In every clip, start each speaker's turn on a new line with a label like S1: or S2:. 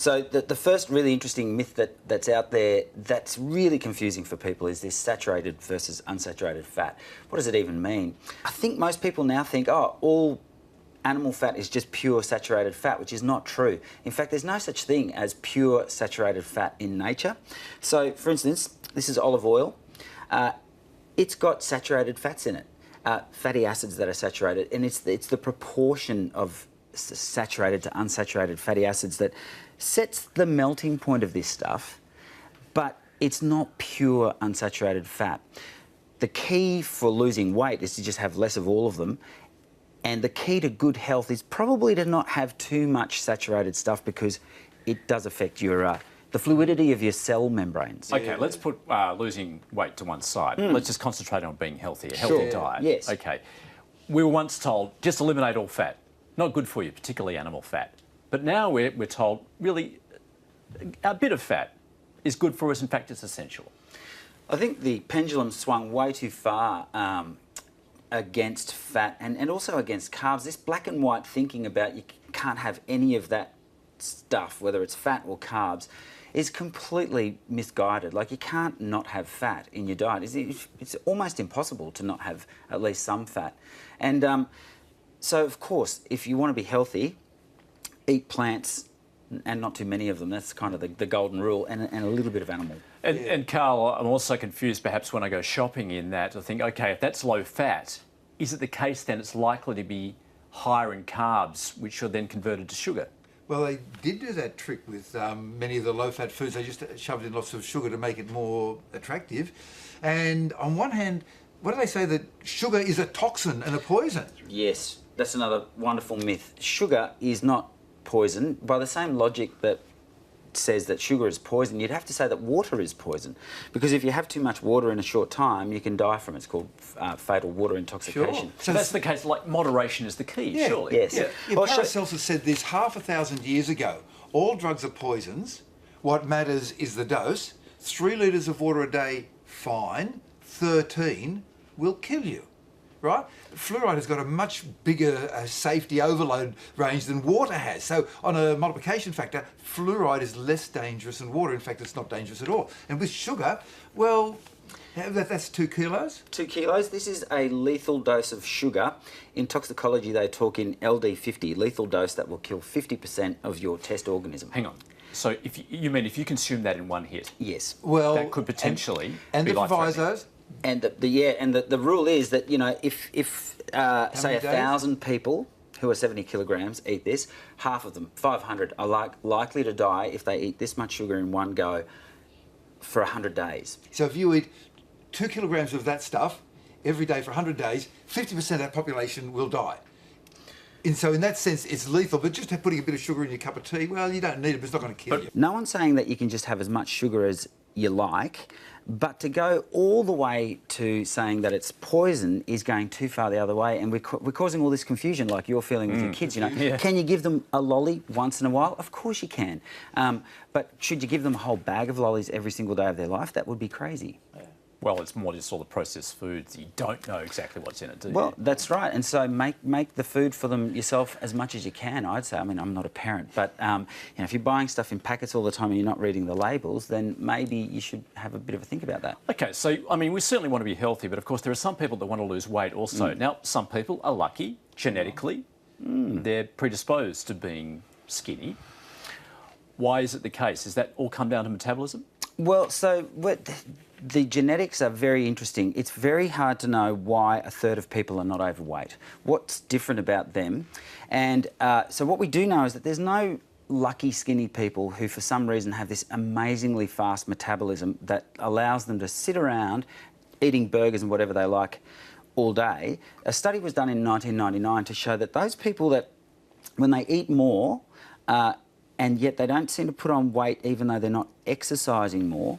S1: So the first really interesting myth that's out there that's really confusing for people is this saturated versus unsaturated fat. What does it even mean? I think most people now think, oh, all animal fat is just pure saturated fat, which is not true. In fact, there's no such thing as pure saturated fat in nature. So, for instance, this is olive oil. It's got saturated fats in it, fatty acids that are saturated, and it's the proportion of saturated to unsaturated fatty acids that sets the melting point of this stuff, but it's not pure unsaturated fat. The key for losing weight is to just have less of all of them, and the key to good health is probably to not have too much saturated stuff because it does affect your the fluidity of your cell membranes.
S2: Okay, let's put losing weight to one side. Let's just concentrate on being healthy, a healthy diet.
S1: Yes.
S2: Okay. We were once told, just eliminate all fat. Not good for you, particularly animal fat. But now we're told, really, a bit of fat is good for us. In fact, it's essential.
S1: I think the pendulum swung way too far against fat and also against carbs. This black and white thinking about you can't have any of that stuff, whether it's fat or carbs, is completely misguided. Like, you can't not have fat in your diet. It's almost impossible to not have at least some fat. And so, of course, if you want to be healthy, eat plants and not too many of them. That's kind of the golden rule, and a little bit of animal.
S2: And Carl, I'm also confused perhaps when I go shopping in that I think, okay, if that's low fat, is it the case then it's likely to be higher in carbs, which are then converted to sugar?
S3: Well, they did do that trick with many of the low-fat foods. They just shoved in lots of sugar to make it more attractive. And on one hand, what do they say? That sugar is a toxin and a poison?
S1: Yes, that's another wonderful myth. Sugar is not poison. By the same logic that says that sugar is poison, you'd have to say that water is poison. Because if you have too much water in a short time, you can die from it. It's called fatal water intoxication.
S3: Sure.
S2: So that's the case, like moderation is the key, surely.
S1: Yes.
S3: Yeah.
S1: Well,
S3: Paracelsus said this 500,000 years ago. All drugs are poisons. What matters is the dose. 3 litres of water a day, fine. 13 will kill you. Right? Fluoride has got a much bigger safety overload range than water has. So on a multiplication factor, fluoride is less dangerous than water. In fact, it's not dangerous at all. And with sugar, well, that's 2 kilos.
S1: 2 kilos. This is a lethal dose of sugar. In toxicology, they talk in LD50, lethal dose that will kill 50% of your test organism.
S2: Hang on. So if if you consume that in one hit?
S1: Yes.
S3: Well,
S2: that could potentially
S3: and
S2: be
S3: the
S2: life-threatening.
S3: provisos.
S1: And the rule is that, you know, if say 1,000 people who are 70 kilograms eat this, half of them, 500, are likely to die if they eat this much sugar in one go for 100 days.
S3: So if you eat 2 kilograms of that stuff every day for 100 days, 50% of that population will die. And so in that sense, it's lethal, but just putting a bit of sugar in your cup of tea, well, you don't need it, but it's not going to kill you.
S1: No one's saying that you can just have as much sugar as you like, but to go all the way to saying that it's poison is going too far the other way, and we're causing all this confusion like you're feeling with your kids, you know.
S2: Yeah.
S1: Can you give them a lolly once in a while? Of course you can. But should you give them a whole bag of lollies every single day of their life? That would be crazy.
S2: Yeah. Well, it's more just all the processed foods. You don't know exactly what's in it, do you?
S1: Well, that's right. And so make the food for them yourself as much as you can, I'd say. I mean, I'm not a parent, but you know, if you're buying stuff in packets all the time and you're not reading the labels, then maybe you should have a bit of a think about that.
S2: Okay, so, I mean, we certainly want to be healthy, but of course there are some people that want to lose weight also. Now, some people are lucky, genetically. They're predisposed to being skinny. Why is it the case? Does that all come down to metabolism?
S1: Well, so the genetics are very interesting. It's very hard to know why a third of people are not overweight. What's different about them? And so what we do know is that there's no lucky skinny people who for some reason have this amazingly fast metabolism that allows them to sit around eating burgers and whatever they like all day. A study was done in 1999 to show that those people that, when they eat more, and yet they don't seem to put on weight even though they're not exercising more,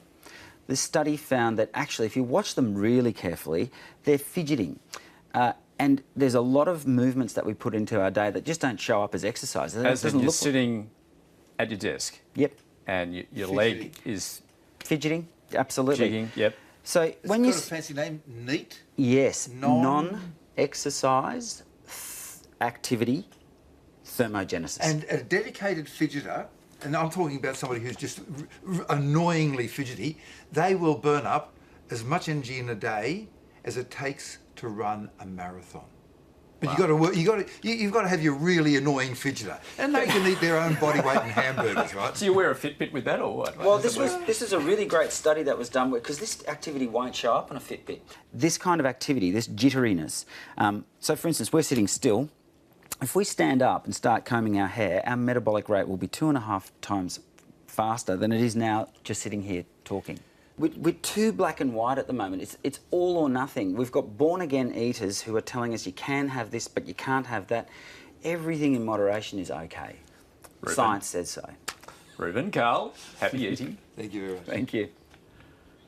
S1: this study found that actually if you watch them really carefully, they're fidgeting. And there's a lot of movements that we put into our day that just don't show up as exercise.
S2: As in you're sitting at your desk.
S1: Yep.
S2: And your leg is...
S1: Fidgeting, absolutely.
S2: Jigging, yep.
S1: So when you...
S3: It's got a fancy name, NEAT?
S1: Yes, non-exercise activity thermogenesis.
S3: And a dedicated fidgeter and I'm talking about somebody who's just annoyingly fidgety, they will burn up as much energy in a day as it takes to run a marathon. But you've got to work. You've got to have your really annoying fidgeter, and they can eat their own body weight in hamburgers, right?
S2: So you wear a Fitbit with that, or what?
S1: Well, this is a really great study that was done because this activity won't show up on a Fitbit. This kind of activity, this jitteriness. So, for instance, we're sitting still. If we stand up and start combing our hair, our metabolic rate will be 2.5 times faster than it is now just sitting here talking. We're too black and white at the moment. It's all or nothing. We've got born-again eaters who are telling us you can have this, but you can't have that. Everything in moderation is okay.
S2: Ruben.
S1: Science says so.
S2: Ruben, Carl, happy eating.
S3: Thank you very much.
S1: Thank you.